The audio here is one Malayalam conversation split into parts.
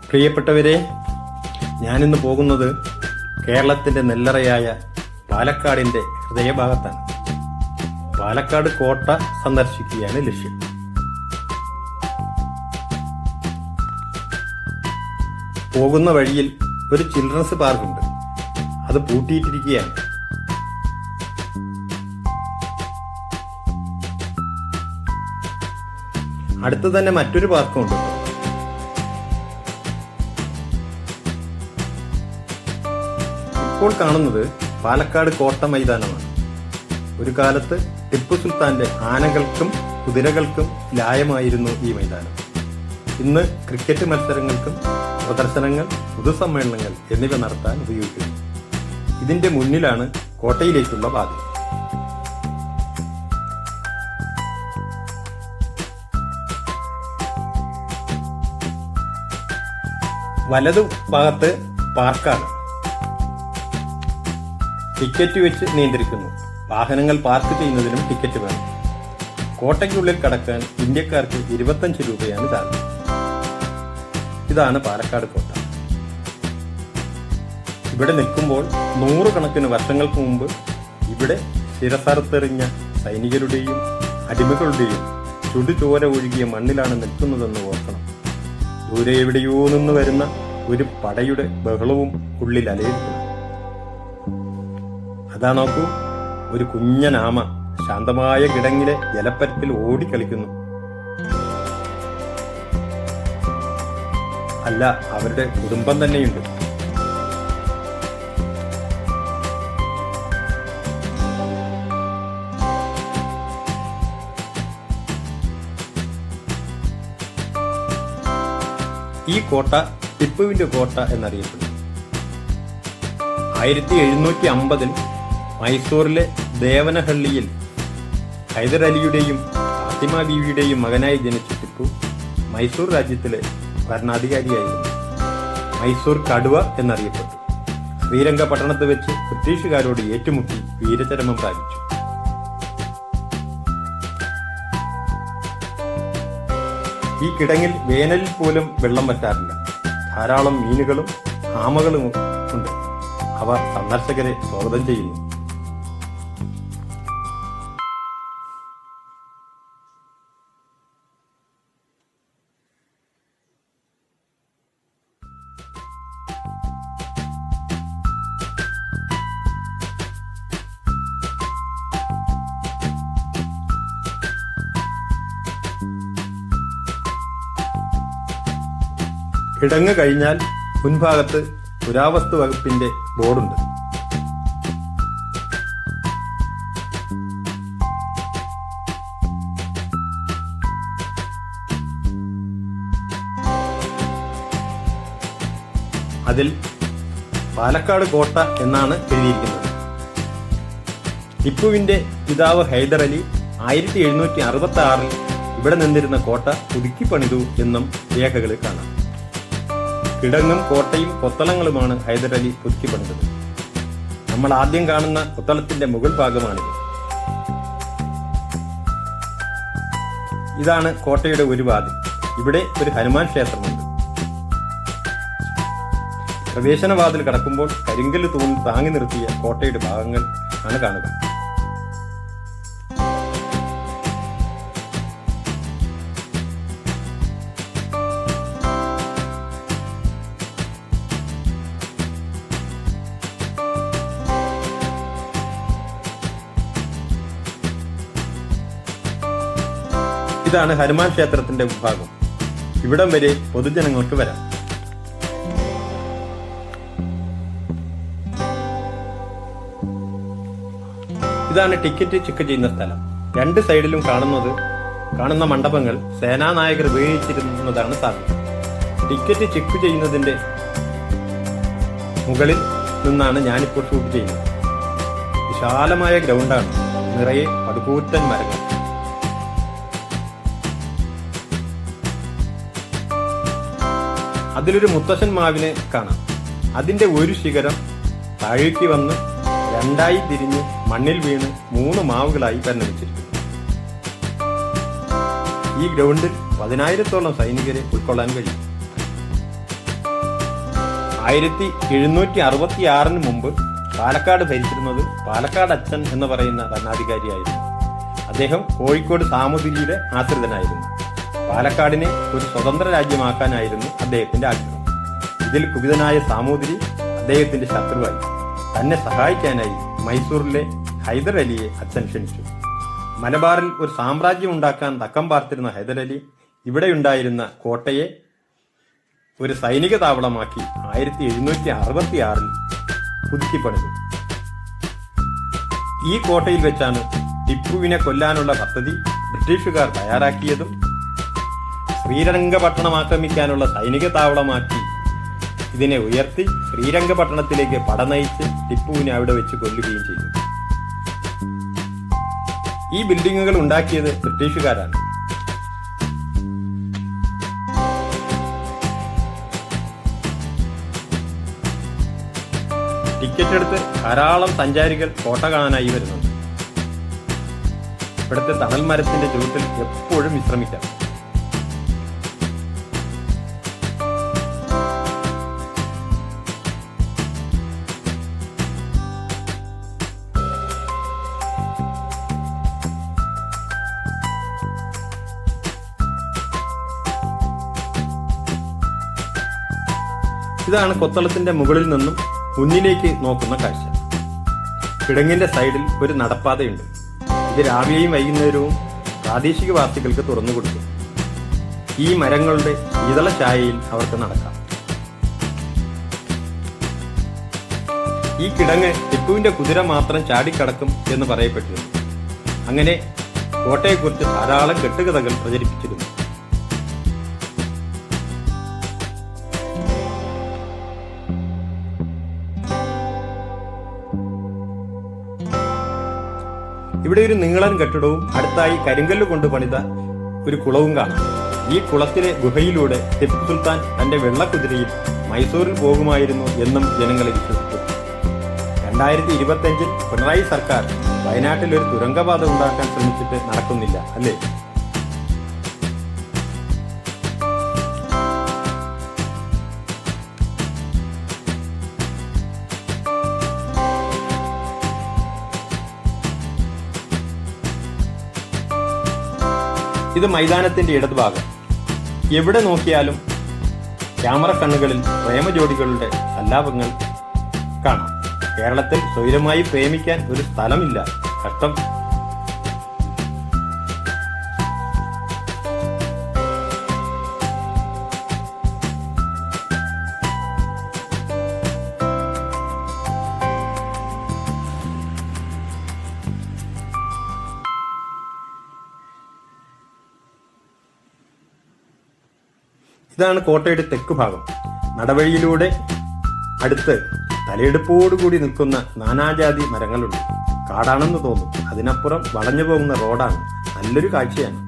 പ്രിയപ്പെട്ടവരെ, ഞാനിന്ന് പോകുന്നത് കേരളത്തിന്റെ നെല്ലറയായ പാലക്കാടിന്റെ ഹൃദയഭാഗത്താണ്. പാലക്കാട് കോട്ട സന്ദർശിക്കുകയാണ് ലക്ഷ്യം. പോകുന്ന വഴിയിൽ ഒരു ചിൽഡ്രൻസ് പാർക്കുണ്ട്. അത് പൂട്ടിയിട്ടിരിക്കുകയാണ്. അടുത്ത് തന്നെ മറ്റൊരു പാർക്കുണ്ട്. ഇപ്പോൾ കാണുന്നത് പാലക്കാട് കോട്ട മൈതാനമാണ്. ഒരു കാലത്ത് ടിപ്പു സുൽത്താന്റെ ആനകൾക്കും കുതിരകൾക്കും ലായമായിരുന്നു ഈ മൈതാനം. ഇന്ന് ക്രിക്കറ്റ് മത്സരങ്ങൾക്കും പ്രദർശനങ്ങൾ, പൊതുസമ്മേളനങ്ങൾ എന്നിവ നടത്താൻ ഉപയോഗിക്കുന്നു. ഇതിന്റെ മുന്നിലാണ് കോട്ടയിലേക്കുള്ള വാതിൽ. വലതു ഭാഗത്ത് പാർക്കാണ്. ടിക്കറ്റ് വെച്ച് നിയന്ത്രിക്കുന്നു. വാഹനങ്ങൾ പാർക്ക് ചെയ്യുന്നതിനും ടിക്കറ്റ് വേണം. കോട്ടയ്ക്കുള്ളിൽ കടക്കാൻ ഇന്ത്യക്കാർക്ക് 25 രൂപയാണ് ചാർജ്. ഇതാണ് പാലക്കാട് കോട്ട. ഇവിടെ നിൽക്കുമ്പോൾ 100 കണക്കിന് വർഷങ്ങൾക്ക് മുമ്പ് ഇവിടെ ശിരസറുത്തെറിഞ്ഞ സൈനികരുടെയും അടിമകളുടെയും ചുടുചോര ഒഴുകിയ മണ്ണിലാണ് നിൽക്കുന്നതെന്ന് ഓർക്കണം. ദൂരെ എവിടെയോ നിന്ന് വരുന്ന ഒരു പടയുടെ ബഹളവും ഉള്ളിൽ അലയിരിക്കണം. അതാ നോക്കൂ, ഒരു കുഞ്ഞനാമ ശാന്തമായ കിടങ്ങിലെ ജലപ്പരപ്പിൽ ഓടിക്കളിക്കുന്നു. അല്ല, അവരുടെ കുടുംബം തന്നെയുണ്ട്. ഈ കോട്ട ടിപ്പുവിന്റെ കോട്ട എന്നറിയപ്പെടുന്നു. 1750 മൈസൂറിലെ ദേവനഹള്ളിയിൽ ഹൈദരലിയുടെയും ഫാത്തിമ ബീവിയുടെയും മകനായി ജനിച്ച ടിപ്പു മൈസൂർ രാജ്യത്തിലെ ഭരണാധികാരിയായിരുന്നു. മൈസൂർ കടുവ എന്നറിയപ്പെട്ടു. ശ്രീരംഗപട്ടണത്ത് വെച്ച് ബ്രിട്ടീഷുകാരോട് ഏറ്റുമുട്ടി വീരചരമം പ്രാപിച്ചു. ഈ കിടങ്ങിൽ വേനലിൽ പോലും വെള്ളം വറ്റാറില്ല. ധാരാളം മീനുകളും ആമകളും ഉണ്ട്. അവ സന്ദർശകരെ സ്വാഗതം ചെയ്യുന്നു. കിടങ്ങ് കഴിഞ്ഞാൽ മുൻഭാഗത്ത് പുരാവസ്തു വകുപ്പിന്റെ ബോർഡുണ്ട്. അതിൽ പാലക്കാട് കോട്ട എന്നാണ് എഴുതിയിരിക്കുന്നത്. ടിപ്പുവിന്റെ പിതാവ് ഹൈദരലി 1766 ഇവിടെ നിന്നിരുന്ന കോട്ട പുതുക്കി പണിതു എന്നും രേഖകളിൽ കാണാം. കിടങ്ങും കോട്ടയും കൊത്തളങ്ങളുമാണ് ഹൈദരലി പുതുക്കി പണിതത്. നമ്മൾ ആദ്യം കാണുന്ന കൊത്തളത്തിന്റെ മുകൾ ഭാഗമാണിത്. ഇതാണ് കോട്ടയുടെ ഒരു വാതിൽ. ഇവിടെ ഒരു ഹനുമാൻ ക്ഷേത്രമുണ്ട്. പ്രവേശനവാതിൽ കടക്കുമ്പോൾ കരിങ്കല്ല് തൂണിൽ താങ്ങി നിർത്തിയ കോട്ടയുടെ ഭാഗങ്ങൾ ആണ് കാണുക. ഇതാണ് ഹനുമാൻ ക്ഷേത്രത്തിന്റെ വിഭാഗം. ഇവിടം വരെ പൊതുജനങ്ങൾക്ക് വരാം. ഇതാണ് ടിക്കറ്റ് ചെക്ക് ചെയ്യുന്ന സ്ഥലം. 2 സൈഡിലും കാണുന്ന മണ്ഡപങ്ങൾ സേനാനായകർ ഉപയോഗിച്ചിരുന്നതാണ് സാധ്യത. ടിക്കറ്റ് ചെക്ക് ചെയ്യുന്നതിന്റെ മുകളിൽ നിന്നാണ് ഞാനിപ്പോൾ ഷൂട്ട് ചെയ്യുന്നത്. വിശാലമായ ഗ്രൗണ്ടാണ്. നിറയെ പടുകൂറ്റൻ മരങ്ങൾ. അതിലൊരു മുത്തശ്ശൻ മാവിനെ കാണാം. അതിന്റെ ഒരു ശിഖരം താഴേക്ക് വന്ന് 2ആയി തിരിഞ്ഞ് മണ്ണിൽ വീണ് 3 മാവുകളായി പരിണമിച്ചിരിക്കുന്നു. ഈ ഗ്രൗണ്ടിൽ 10,000-ഓളം സൈനികരെ ഉൾക്കൊള്ളാൻ കഴിയും. 1766 മുമ്പ് പാലക്കാട് ഭരിച്ചിരുന്നത് പാലക്കാട് അച്ഛൻ എന്ന് പറയുന്ന ഭരണാധികാരിയായിരുന്നു. അദ്ദേഹം കോഴിക്കോട് സാമൂതിരിയുടെ ആശ്രിതനായിരുന്നു. പാലക്കാടിനെ ഒരു സ്വതന്ത്ര രാജ്യമാക്കാനായിരുന്നു അദ്ദേഹത്തിന്റെ ആഗ്രഹം. ഇതിൽ കുപിതനായ സാമൂതിരി അദ്ദേഹത്തിന്റെ ശത്രുവായി. തന്നെ സഹായിക്കാനായി മൈസൂറിലെ ഹൈദർ അലിയെ അച്ഛൻ ക്ഷണിച്ചു. മലബാറിൽ ഒരു സാമ്രാജ്യം ഉണ്ടാക്കാൻ തക്കം പാർത്തിരുന്ന ഹൈദർ അലി ഇവിടെയുണ്ടായിരുന്ന കോട്ടയെ ഒരു സൈനിക താവളമാക്കി 1766 പുതുക്കിപ്പണിതു. ഈ കോട്ടയിൽ വെച്ചാണ് ടിപ്പുവിനെ കൊല്ലാനുള്ള പദ്ധതി ബ്രിട്ടീഷുകാർ തയ്യാറാക്കിയതും ശ്രീരംഗപട്ടണം ആക്രമിക്കാനുള്ള സൈനിക താവളമാക്കി ഇതിനെ ഉയർത്തി ശ്രീരംഗപട്ടണത്തിലേക്ക് പടനയിച്ച് ടിപ്പുവിനെ അവിടെ വെച്ച് കൊല്ലുകയും ചെയ്തു. ഈ ബിൽഡിങ്ങുകൾ ഉണ്ടാക്കിയത് ബ്രിട്ടീഷുകാരാണ്. ടിക്കറ്റ് എടുത്ത് ധാരാളം സഞ്ചാരികൾ കോട്ട കാണാനായി വരുന്നുണ്ട്. ഇവിടുത്തെ തണൽ മരത്തിന്റെ ചുവട്ടിൽ എപ്പോഴും വിശ്രമിക്കാം. ഇതാണ് കൊത്തളത്തിന്റെ മുകളിൽ നിന്നും മുന്നിലേക്ക് നോക്കുന്ന കാഴ്ച. കിടങ്ങിന്റെ സൈഡിൽ ഒരു നടപ്പാതയുണ്ട്. ഇത് രാവിലെയും വൈകുന്നേരവും പ്രാദേശികവാസികൾക്ക് തുറന്നുകൊടുക്കും. ഈ മരങ്ങളുടെ ശീതള ഛായയിൽ അവർക്ക് നടക്കാം. ഈ കിടങ്ങ് ടിപ്പുവിന്റെ കുതിര മാത്രം ചാടിക്കടക്കും എന്ന് പറയപ്പെട്ടിരുന്നു. അങ്ങനെ കോട്ടയെക്കുറിച്ച് ധാരാളം കെട്ടുകഥകൾ പ്രചരിപ്പിച്ചിരുന്നു. ഇവിടെ ഒരു നീളൻ കെട്ടിടവും അടുത്തായി കരിങ്കല്ല് കൊണ്ട് പണിത ഒരു കുളവും കാണാം. ഈ കുളത്തിലെ ഗുഹയിലൂടെ ടിപ്പു സുൽത്താൻ തന്റെ വെള്ളക്കുതിരയിൽ മൈസൂരിൽ പോകുമായിരുന്നു എന്നും ജനങ്ങളെ വിശ്വസിച്ചു. 2025 പിണറായി സർക്കാർ വയനാട്ടിൽ ഒരു തുരങ്കപാത ഉണ്ടാക്കാൻ ശ്രമിച്ചിട്ട് നടക്കുന്നില്ല, അല്ലേ? ഇത് മൈതാനത്തിന്റെ ഇടതുഭാഗം. എവിടെ നോക്കിയാലും ക്യാമറ കണ്ണുകളിൽ പ്രേമജോഡികളുടെ സല്ലാപങ്ങൾ കാണാം. കേരളത്തിൽ സ്വൈരമായി പ്രേമിക്കാൻ ഒരു സ്ഥലമില്ല. കഷ്ടം. ഇതാണ് കോട്ടയുടെ തെക്ക് ഭാഗം. നടവഴിയിലൂടെ അടുത്ത് തലയെടുപ്പോടുകൂടി നിൽക്കുന്ന നാനാജാതി മരങ്ങളുണ്ട്. കാടാണെന്ന് തോന്നും. അതിനപ്പുറം വളഞ്ഞു പോകുന്ന റോഡാണ്. നല്ലൊരു കാഴ്ചയാണ്.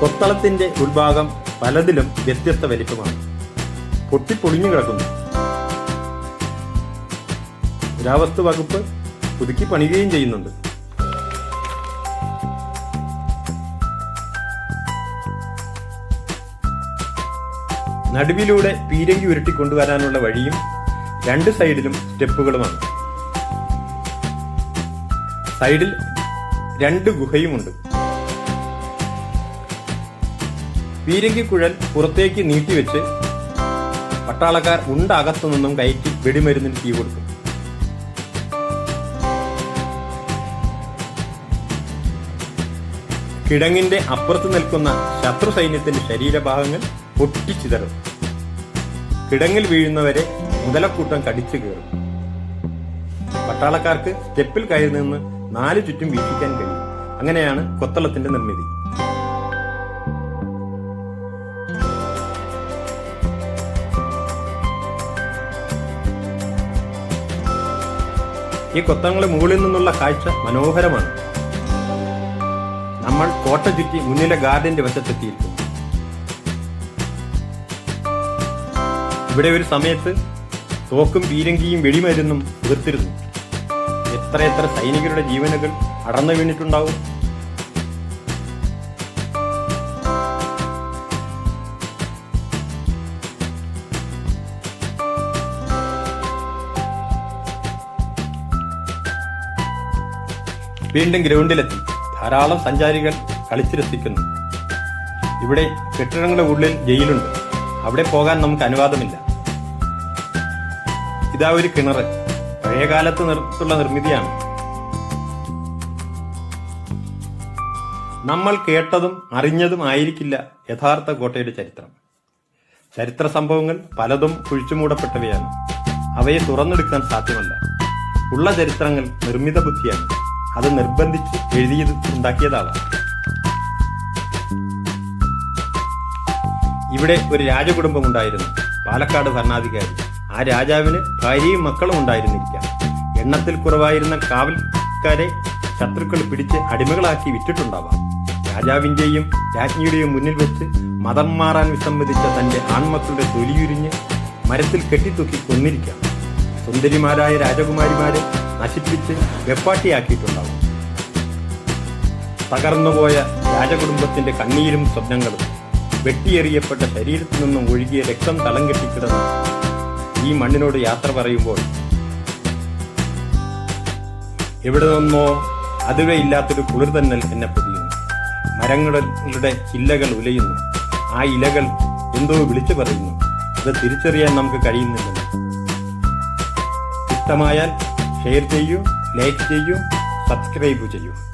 കൊത്തളത്തിന്റെ ഉൾഭാഗം പലതിലും വ്യത്യസ്ത വലിപ്പമാണ്. പൊട്ടിപ്പൊളിഞ്ഞു കിടക്കുന്നു. പുരാവസ്തു വകുപ്പ് പുതുക്കി പണിയുകയും ചെയ്യുന്നുണ്ട്. നടുവിലൂടെ പീരങ്കി ഉരുട്ടിക്കൊണ്ടുവരാനുള്ള വഴിയും രണ്ട് സൈഡിലും സ്റ്റെപ്പുകളുമാണ്. സൈഡിൽ 2 ഗുഹയുമുണ്ട്. പീരങ്കിക്കുഴൽ പുറത്തേക്ക് നീട്ടിവെച്ച് പട്ടാളക്കാർ അകത്തു നിന്നും കയറ്റി വെടിമരുന്നിന് തീ കൊടുക്കും. കിടങ്ങിന്റെ അപ്പുറത്ത് നിൽക്കുന്ന ശത്രു സൈന്യത്തിന്റെ ശരീരഭാഗങ്ങൾ പൊട്ടിച്ചിതറും. കിടങ്ങിൽ വീഴുന്നവരെ മുതലക്കൂട്ടം കടിച്ചു കയറും. പട്ടാളക്കാർക്ക് സ്റ്റെപ്പിൽ കയറി നിന്ന് 4 ചുറ്റും വീക്ഷിക്കാൻ കഴിയും. അങ്ങനെയാണ് കൊത്തളത്തിന്റെ നിർമ്മിതി. ഈ കൊത്തളങ്ങളുടെ മുകളിൽ നിന്നുള്ള കാഴ്ച മനോഹരമാണ്. നമ്മൾ കോട്ട ചുറ്റി മുന്നിലെ ഗാർഡന്റെ വശത്തെത്തിയിരിക്കുന്നു. ഇവിടെ ഒരു സമയത്ത് തോക്കും പീരങ്കിയും വെടിമരുന്നും തീർത്തിരുന്നു. എത്രയെത്ര സൈനികരുടെ ജീവനുകൾ അടർന്നു വീണിട്ടുണ്ടാവും. വീണ്ടും ഗ്രൗണ്ടിലെത്തി. ധാരാളം സഞ്ചാരികൾ കളിച്ചു രസിക്കുന്നു. ഇവിടെ കെട്ടിടങ്ങളുടെ ഉള്ളിൽ ജയിലുണ്ട്. അവിടെ പോകാൻ നമുക്ക് അനുവാദമില്ല. ഇതാ ഒരു കിണർ. പഴയകാലത്ത് നിർത്തുള്ള നിർമ്മിതിയാണ്. നമ്മൾ കേട്ടതും അറിഞ്ഞതും ആയിരിക്കില്ല യഥാർത്ഥ കോട്ടയുടെ ചരിത്രം. ചരിത്ര സംഭവങ്ങൾ പലതും കുഴിച്ചുമൂടപ്പെട്ടവയാണ്. അവയെ തുറന്നെടുക്കാൻ സാധ്യമല്ല. ഉള്ള ചരിത്രങ്ങൾ നിർമ്മിത ബുദ്ധിയാണ്. അത് നിർബന്ധിച്ച് എഴുതിയത് ഉണ്ടാക്കിയതാവാം. ഇവിടെ ഒരു രാജകുടുംബം ഉണ്ടായിരുന്നു. പാലക്കാട് ഭരണാധികാരി. ആ രാജാവിന് ഭാര്യയും മക്കളും ഉണ്ടായിരുന്നിരിക്കാം. എണ്ണത്തിൽ കുറവായിരുന്ന കാവൽക്കാരെ ശത്രുക്കൾ പിടിച്ച് അടിമകളാക്കി വിറ്റിട്ടുണ്ടാവാം. രാജാവിന്റെയും രാജ്ഞിയുടെയും മുന്നിൽ വെച്ച് മതം മാറാൻ വിസമ്മതിച്ച തന്റെ ആൺമക്കളുടെ തൊലിയുരിഞ്ഞ് മരത്തിൽ കെട്ടിത്തൂക്കി കൊന്നിരിക്കാം. സുന്ദരിമാരായ രാജകുമാരിമാരെ നശിപ്പിച്ച് വെപ്പാട്ടിയാക്കിയിട്ടുണ്ടാവും. തകർന്നുപോയ രാജകുടുംബത്തിന്റെ കണ്ണീരും സ്വപ്നങ്ങളും, വെട്ടിയെറിയപ്പെട്ട ശരീരത്തിൽ നിന്നും ഒഴുകിയ രക്തം തളം കെട്ടിക്കിടന്ന് ഈ മണ്ണിനോട് യാത്ര പറയുമ്പോൾ എവിടെ നിന്നോ അതുവേ ഇല്ലാത്തൊരു കുളിർ തന്നൽ എന്നെ പൊതിയുന്നു. മരങ്ങളുടെ ഇലകൾ ഉലയുന്നു. ആ ഇലകൾ എന്തോ വിളിച്ചു പറയുന്നു. അത് തിരിച്ചറിയാൻ നമുക്ക് കഴിയുന്നില്ല. ഇഷ്ടമായാൽ ഷെയർ ചെയ്യൂ, ലൈക്ക് ചെയ്യൂ, സബ്സ്ക്രൈബ് ചെയ്യൂ.